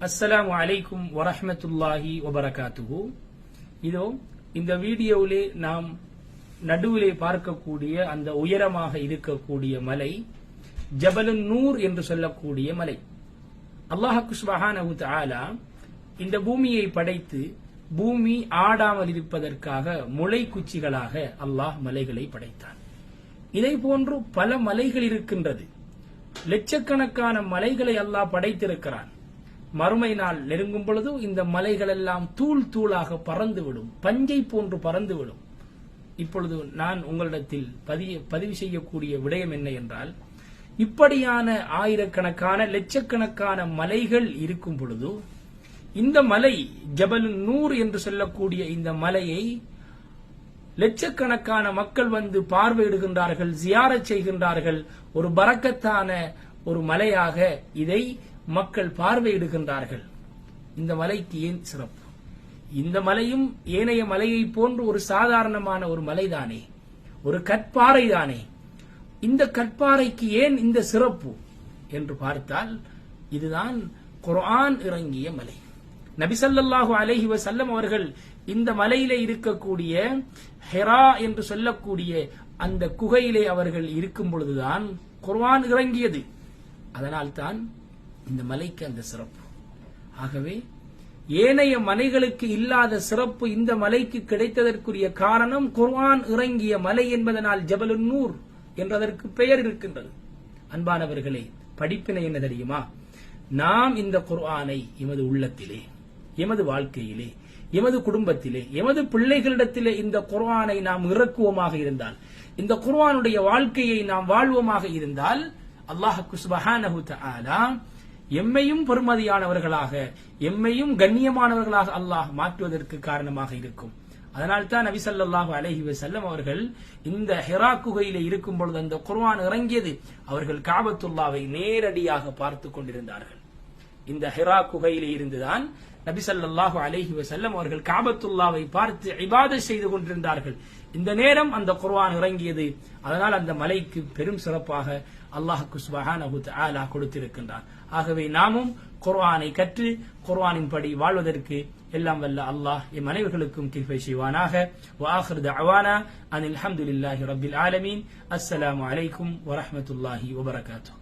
அஸ்ஸலாமு அலைக்கும் வரஹ்மத்துல்லாஹி வபரகாத்துஹு. இதோ இந்த வீடியோவிலே நாம் நடுவிலே பார்க்கக்கூடிய அந்த உயரமாக இருக்கக்கூடிய மலை ஜபலுன் நூர் என்று சொல்லக்கூடிய மலை. அல்லாஹ் சுப்ஹானஹு தஆலா இந்த பூமியை படைத்து பூமி ஆடாமல் இருப்பதற்காக முளை குச்சிகளாக அல்லாஹ் மலைகளை படைத்தான். இதை போன்று பல மலைகள் இருக்கின்றது. லட்சக்கணக்கான மலைகளை அல்லாஹ் படைத்திருக்கிறான். மறுமை நாள் நெருங்கும் பொழுது இந்த மலைகள் எல்லாம் தூள் தூளாக பறந்துவிடும், பஞ்சை போன்று பறந்துவிடும். இப்பொழுது நான் உங்களிடத்தில் பதிவு செய்யக்கூடிய விடயம் என்ன என்றால், இப்படியான ஆயிரக்கணக்கான லட்சக்கணக்கான மலைகள் இருக்கும் பொழுது இந்த மலை ஜபலுன் நூர் என்று சொல்லக்கூடிய இந்த மலையை லட்சக்கணக்கான மக்கள் வந்து பார்வையிடுகின்றார்கள், ஜியாரத் செய்கின்றார்கள். ஒரு பரக்கத்தான ஒரு மலையாக இதை மக்கள் பார்வையிடுகின்றார்கள். இந்த மலைக்கு ஏன் சிறப்பு? இந்த மலையும் ஏனைய மலையை போன்று ஒரு சாதாரணமான ஒரு மலைதானே, ஒரு கற்பாறை தானே. இந்த கற்பாறைக்கு ஏன் இந்த சிறப்பு என்று பார்த்தால், இதுதான் குர்ஆன் இறங்கிய மலை. நபி ஸல்லல்லாஹு அலைஹி வஸல்லம் அவர்கள் இந்த மலையிலே இருக்கக்கூடிய ஹிரா என்று சொல்லக்கூடிய அந்த குகையிலே அவர்கள் இருக்கும் பொழுதுதான் குர்ஆன் இறங்கியது. அதனால்தான் இந்த மலைக்கு அந்த சிறப்பு. ஆகவே ஏனைய மலைகளுக்கு இல்லாத சிறப்பு இந்த மலைக்கு கிடைத்ததற்குரிய காரணம் குர்ஆன் இறங்கிய மலை என்பதனால் ஜபலுன் நூர் என்றதற்கு பெயர் இருக்கின்றது. அன்பானவர்களே, படிப்பினை என்ன தெரியுமா? நாம் இந்த குர்ஆனை எமது உள்ளத்திலே, எமது வாழ்க்கையிலே, எமது குடும்பத்திலே, எமது பிள்ளைகளிடத்திலே இந்த குர்ஆனை நாம் இறக்குவோமாக இருந்தால், இந்த குர்ஆனுடைய வாழ்க்கையை நாம் வாழ்வோமாக இருந்தால், அல்லாஹ் சுப்ஹானஹு தஆலா எம்மையும் பெருமதியானவர்களாக, எம்மையும் கண்ணியமானவர்களாக அல்லாஹ் மாற்றுவதற்கு காரணமாக இருக்கும். அதனால்தான் நபி ஸல்லல்லாஹு அலைஹி வஸல்லம் அவர்கள் இந்த ஹிரா குகையிலே இருக்கும் பொழுது அந்த குர்ஆன் இறங்கியது, அவர்கள் காபத்துல்லாவை நேரடியாக பார்த்து கொண்டிருந்தார்கள். இந்த ஹிரா குகையிலே இருந்துதான் நபி ஸல்லல்லாஹு அலைஹி வஸல்லம் அவர்கள் காபத்துல்லாவை பார்த்து இபாதத் செய்து கொண்டிருந்தார்கள். இந்த நேரம் அந்த குர்ஆன் இறங்கியது. அதனால் அந்த மலைக்கு பெரும் சிறப்பாக அல்லாஹ் சுப்ஹானஹு தஆலா கொடுத்திருக்கின்றார். ஆகவே நாமும் குர்ஆனை கற்று குர்ஆனின் படி வாழ்வதற்கு எல்லாம் வல்ல அல்லாஹ் எம் அனைவர்களுக்கும் கிருபை செய்வானாக. வ ஆகிரு தஅவானா அனில் ஹம்துலில்லாஹி ரப்பில் ஆலமீன். அஸ்ஸலாமு அலைக்கும் வரஹ்மத்துல்லாஹி வபரகாத்துஹு.